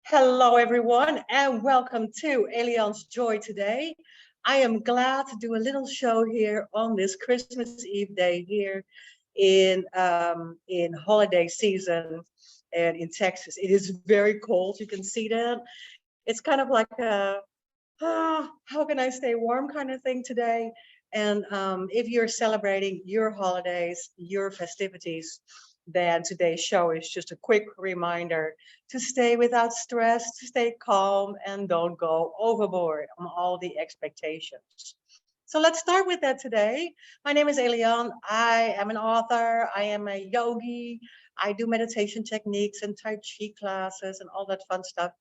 Hello, everyone, and welcome to Elian's Joy today. I am glad to do a little show here on this Christmas Eve day here in holiday season and in Texas. It is very cold. You can see that. It's kind of like a how can I stay warm kind of thing today. And if you're celebrating your holidays, your festivities, then today's show is just a quick reminder to stay without stress, to stay calm, and don't go overboard on all the expectations. So let's start with that today. My name is Elian. I am an author. I am a yogi. I do meditation techniques and Tai Chi classes and all that fun stuff,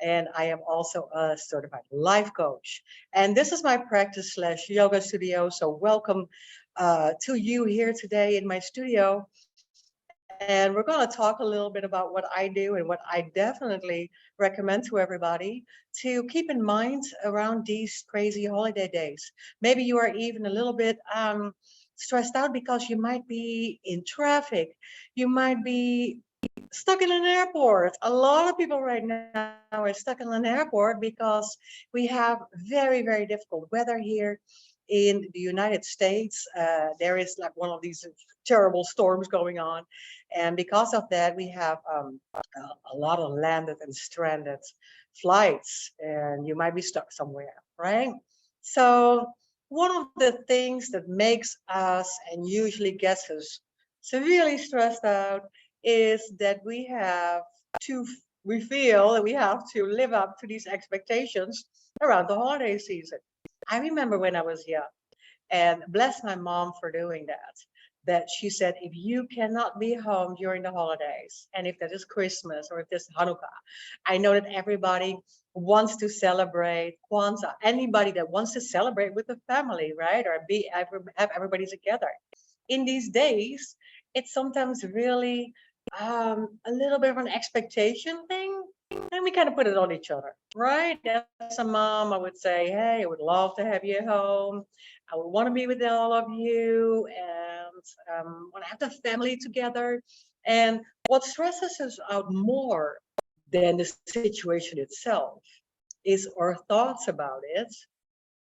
and I am also a certified life coach. And this is my practice slash yoga studio. So welcome to you here today in my studio. And we're going to talk a little bit about what I do and what I definitely recommend to everybody to keep in mind around these crazy holiday days. Maybe you are even a little bit stressed out because you might be in traffic. You might be stuck in an airport. A lot of people right now are stuck in an airport because we have very difficult weather here in the United States. There is like one of these terrible storms going on. And because of that, we have a lot of landed and stranded flights, and you might be stuck somewhere, right? So, one of the things that makes us and usually gets us severely stressed out is that we feel that we have to live up to these expectations around the holiday season. I remember when I was young, and bless my mom for doing that she said, if you cannot be home during the holidays, and if that is Christmas or if this Hanukkah, I know that everybody wants to celebrate Kwanzaa, anybody that wants to celebrate with the family, right? Or have everybody together. In these days, it's sometimes really a little bit of an expectation thing, and we kind of put it on each other, right? As a mom, I would say, hey, I would love to have you at home. I would want to be with all of you, and want to have the family together. And what stresses us out more than the situation itself is our thoughts about it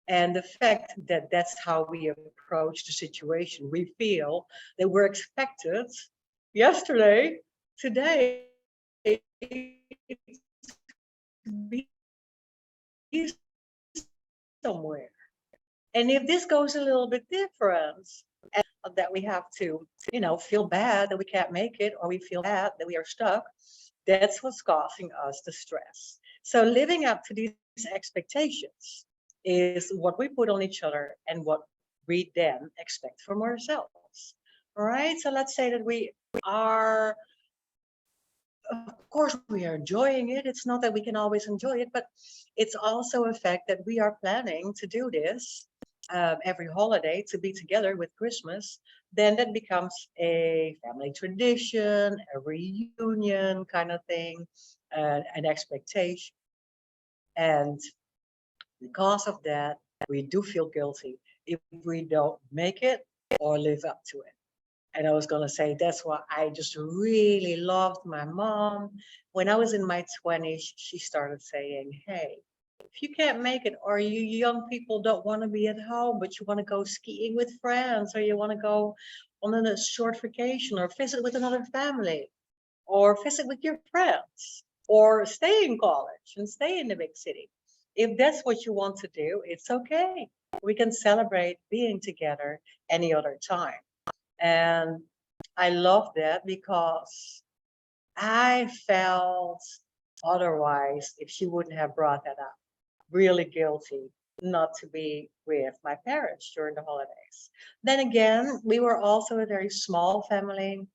and the fact that that's how we approach the situation. We feel that we're expected yesterday, today, to be somewhere. And if this goes a little bit different, that we have to, feel bad that we can't make it, or we feel bad that we are stuck, that's what's causing us the stress. So living up to these expectations is what we put on each other and what we then expect from ourselves. All right. So let's say that we are, of course, we are enjoying it. It's not that we can always enjoy it, but it's also a fact that we are planning to do this every holiday to be together with Christmas. Then that becomes a family tradition, a reunion kind of thing, an expectation. And because of that, we do feel guilty if we don't make it or live up to it. And I was going to say, that's why I just really loved my mom. When I was in my 20s, she started saying, hey, if you can't make it, or you young people don't want to be at home, but you want to go skiing with friends, or you want to go on a short vacation, or visit with another family, or visit with your friends, or stay in college and stay in the big city. If that's what you want to do, it's okay. We can celebrate being together any other time. And I love that because I felt otherwise, if she wouldn't have brought that up, really guilty not to be with my parents during the holidays. Then again, we were also a very small family.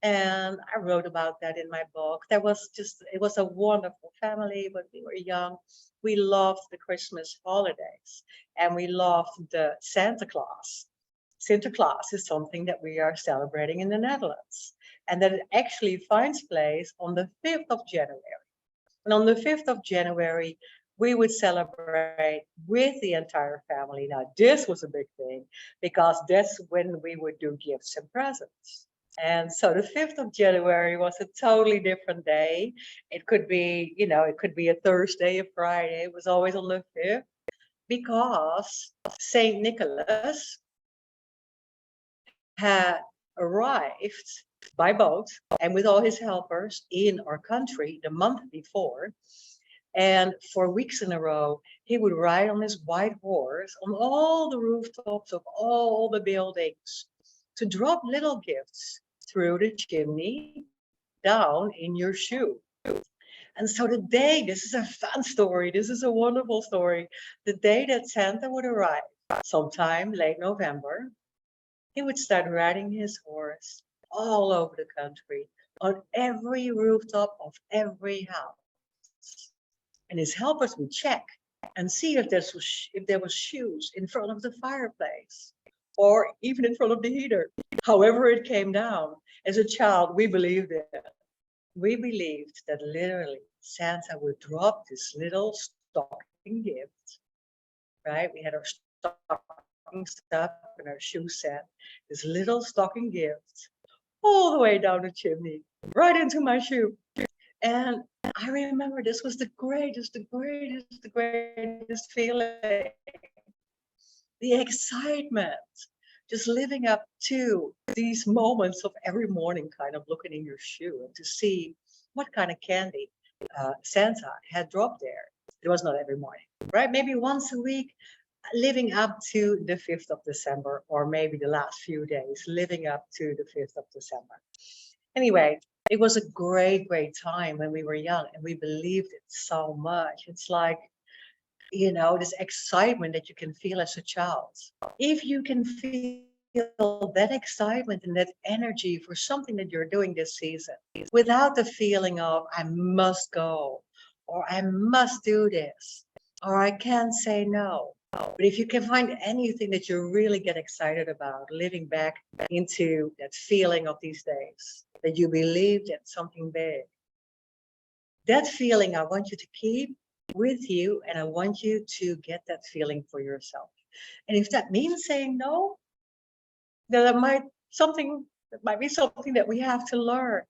And I wrote about that in my book. It was a wonderful family when we were young. We loved the Christmas holidays and we loved the Santa Claus. Sinterklaas is something that we are celebrating in the Netherlands, and that it actually finds place on the 5th of January. And on the 5th of January, we would celebrate with the entire family. Now, this was a big thing because that's when we would do gifts and presents. And so the 5th of January was a totally different day. It could be, it could be a Thursday, a Friday. It was always on the 5th because Saint Nicholas had arrived by boat and with all his helpers in our country the month before. And for weeks in a row, he would ride on his white horse on all the rooftops of all the buildings to drop little gifts through the chimney down in your shoe. And so the day, this is a fun story, this is a wonderful story. The day that Santa would arrive, sometime late November, he would start riding his horse all over the country on every rooftop of every house. And his helpers would check and see if there was shoes in front of the fireplace or even in front of the heater. However it came down. As a child, we believed it. We believed that literally Santa would drop this little stocking gift, right? We had our stocking stuff and our shoe set, this little stocking gift all the way down the chimney, right into my shoe. And I remember this was the greatest feeling. The excitement, just living up to these moments of every morning kind of looking in your shoe and to see what kind of candy Santa had dropped there. It was not every morning, right? Maybe once a week, living up to the 5th of December, or maybe the last few days, living up to the 5th of December. Anyway, it was a great time when we were young and we believed it so much. It's like, this excitement that you can feel as a child. If you can feel that excitement and that energy for something that you're doing this season, without the feeling of, I must go, or I must do this, or I can't say no. But if you can find anything that you really get excited about, living back into that feeling of these days, that you believed in something big, that feeling I want you to keep with you, and I want you to get that feeling for yourself. And if that means saying no, then that might be something that we have to learn.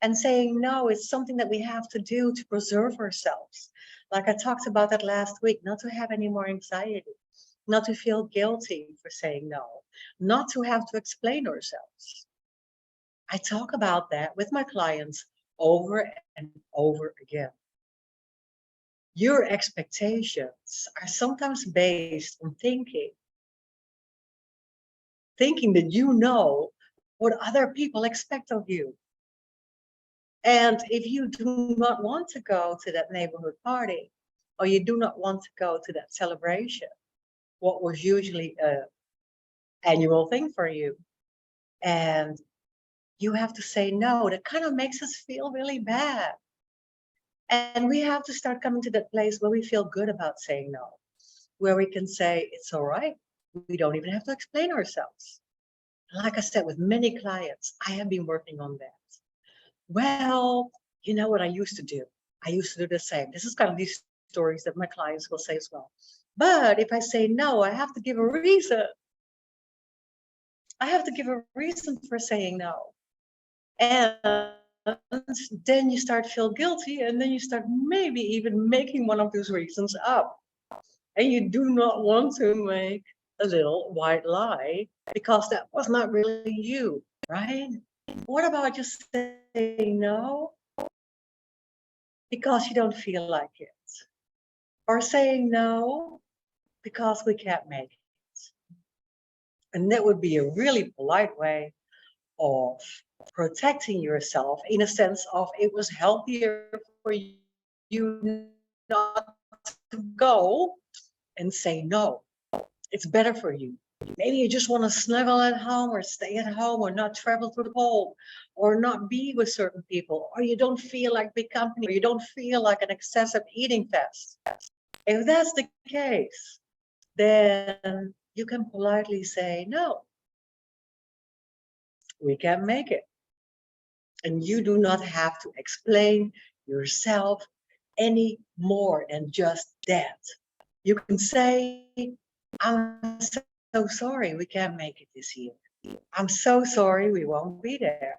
And saying no is something that we have to do to preserve ourselves. Like I talked about that last week, not to have any more anxiety, not to feel guilty for saying no, not to have to explain ourselves. I talk about that with my clients over and over again. Your expectations are sometimes based on thinking that you know what other people expect of you. And if you do not want to go to that neighborhood party, or you do not want to go to that celebration, what was usually an annual thing for you, and you have to say no, that kind of makes us feel really bad. And we have to start coming to that place where we feel good about saying no, where we can say, it's all right. We don't even have to explain ourselves. Like I said, with many clients, I have been working on that. Well, you know what I used to do? I used to do the same. This is kind of these stories that my clients will say as well. But if I say no, I have to give a reason. I have to give a reason for saying no. And then you start feel guilty, and then you start maybe even making one of those reasons up. And you do not want to make a little white lie because that was not really you, right? What about just saying no because you don't feel like it? Or saying no because we can't make it. And that would be a really polite way of protecting yourself, in a sense of it was healthier for you not to go and say no. It's better for you. Maybe you just want to snuggle at home or stay at home or not travel to the cold or not be with certain people, or you don't feel like big company, or you don't feel like an excessive eating fest. If that's the case, then you can politely say, no, we can't make it. And you do not have to explain yourself any more than just that. You can say, I'm so sorry, we can't make it this year. I'm so sorry we won't be there.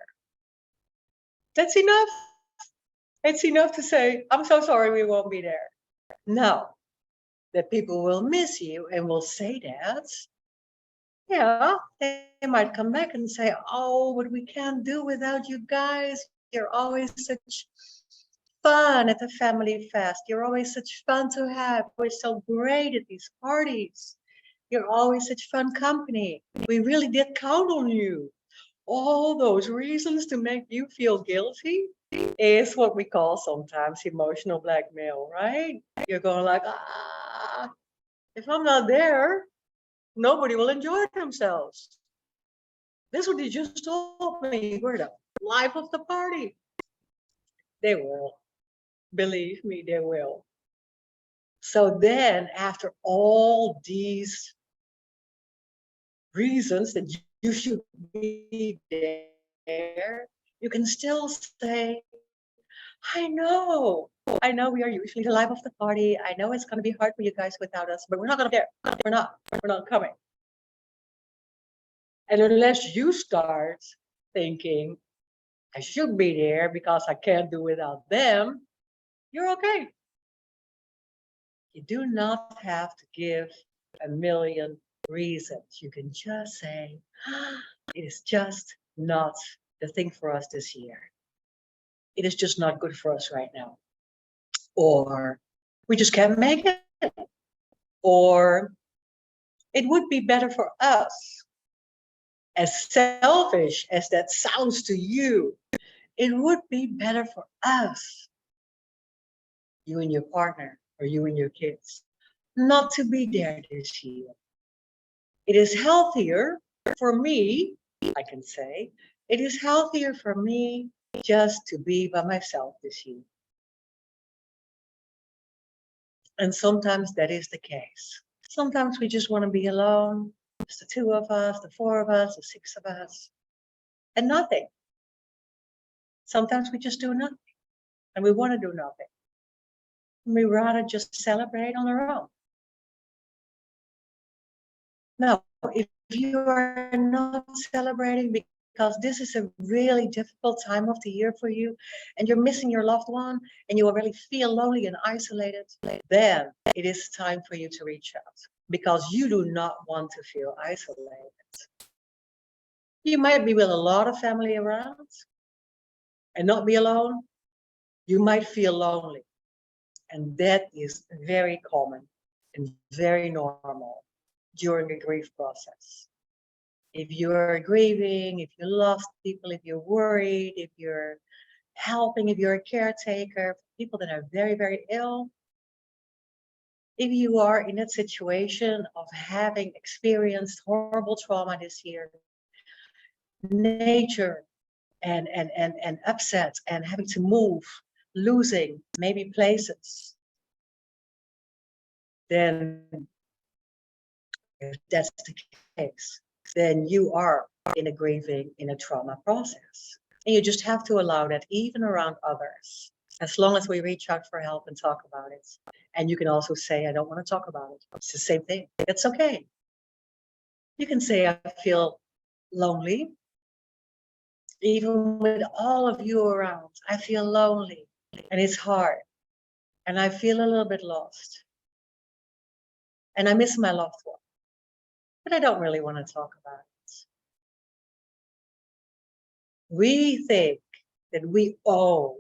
That's enough. It's enough to say, I'm so sorry we won't be there. No, that people will miss you and will say that. Yeah, they might come back and say, oh, but we can't do without you guys. You're always such fun at the family fest. You're always such fun to have. We're so great at these parties. You're always such fun company. We really did count on you. All those reasons to make you feel guilty is what we call sometimes emotional blackmail, right? You're going like, if I'm not there, nobody will enjoy themselves. This is what you just told me. We're the life of the party. They will. Believe me, they will. So then, after all these reasons that you should be there, you can still say, I know we are usually the life of the party. I know it's going to be hard for you guys without us, but we're not going to be there. We're not coming. And unless you start thinking, I should be there because I can't do without them, you're okay. You do not have to give a million reasons. You can just say, it is just not the thing for us this year. It is just not good for us right now. Or we just can't make it. Or it would be better for us. As selfish as that sounds to you, it would be better for us, you and your partner, or you and your kids, not to be there this year. It is healthier for me, I can say, it is healthier for me just to be by myself this year. And sometimes that is the case. Sometimes we just want to be alone. It's the two of us, the four of us, the six of us, and nothing. Sometimes we just do nothing, and we want to do nothing. We rather just celebrate on our own. Now, if you are not celebrating because this is a really difficult time of the year for you, and you're missing your loved one, and you already feel lonely and isolated, then it is time for you to reach out, because you do not want to feel isolated. You might be with a lot of family around and not be alone. You might feel lonely, and that is very common and very normal during the grief process. If you're grieving, if you lost people, if you're worried, if you're helping, if you're a caretaker for people that are very, very ill, if you are in that situation of having experienced horrible trauma this year, nature and upsets and having to move, losing maybe places, then if that's the case, then you are in a grieving, in a trauma process. And you just have to allow that even around others, as long as we reach out for help and talk about it. And you can also say, I don't want to talk about it. It's the same thing. It's okay. You can say, I feel lonely. Even with all of you around, I feel lonely and it's hard. And I feel a little bit lost. And I miss my loved one. But I don't really want to talk about it. We think that we owe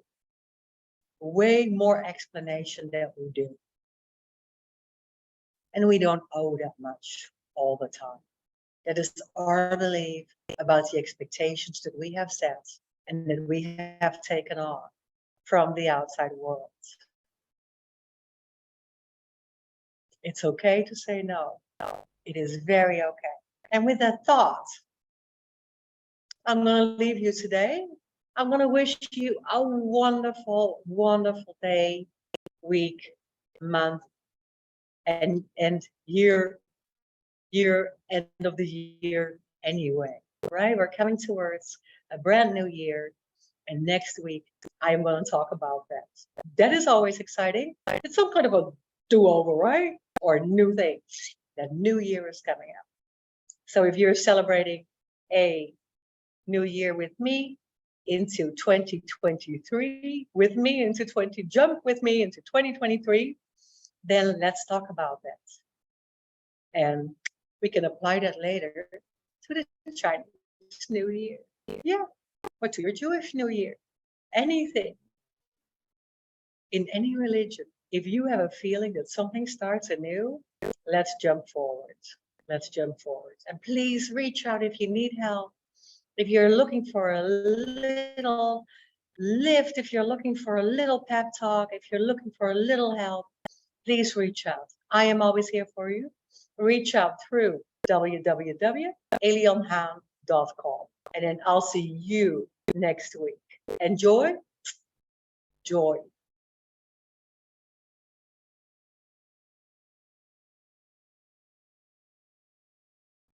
way more explanation than we do. And we don't owe that much all the time. That is our belief about the expectations that we have set and that we have taken on from the outside world. It's okay to say no. It is very okay. And with that thought, I'm going to leave you today. I'm going to wish you a wonderful, wonderful day, week, month, and year end of the year anyway, right? We're coming towards a brand new year. And next week, I'm going to talk about that. That is always exciting. It's some kind of a do-over, right? Or new thing. That new year is coming up. So if you're celebrating a new year with me into 2023, with me into jump with me into 2023, then let's talk about that. And we can apply that later to the Chinese New Year. Yeah, or to your Jewish New Year. Anything in any religion. If you have a feeling that something starts anew, let's jump forward. Let's jump forward. And please reach out if you need help. If you're looking for a little lift, if you're looking for a little pep talk, if you're looking for a little help, please reach out. I am always here for you. Reach out through www.elianhaan.com. And then I'll see you next week. Enjoy. Joy.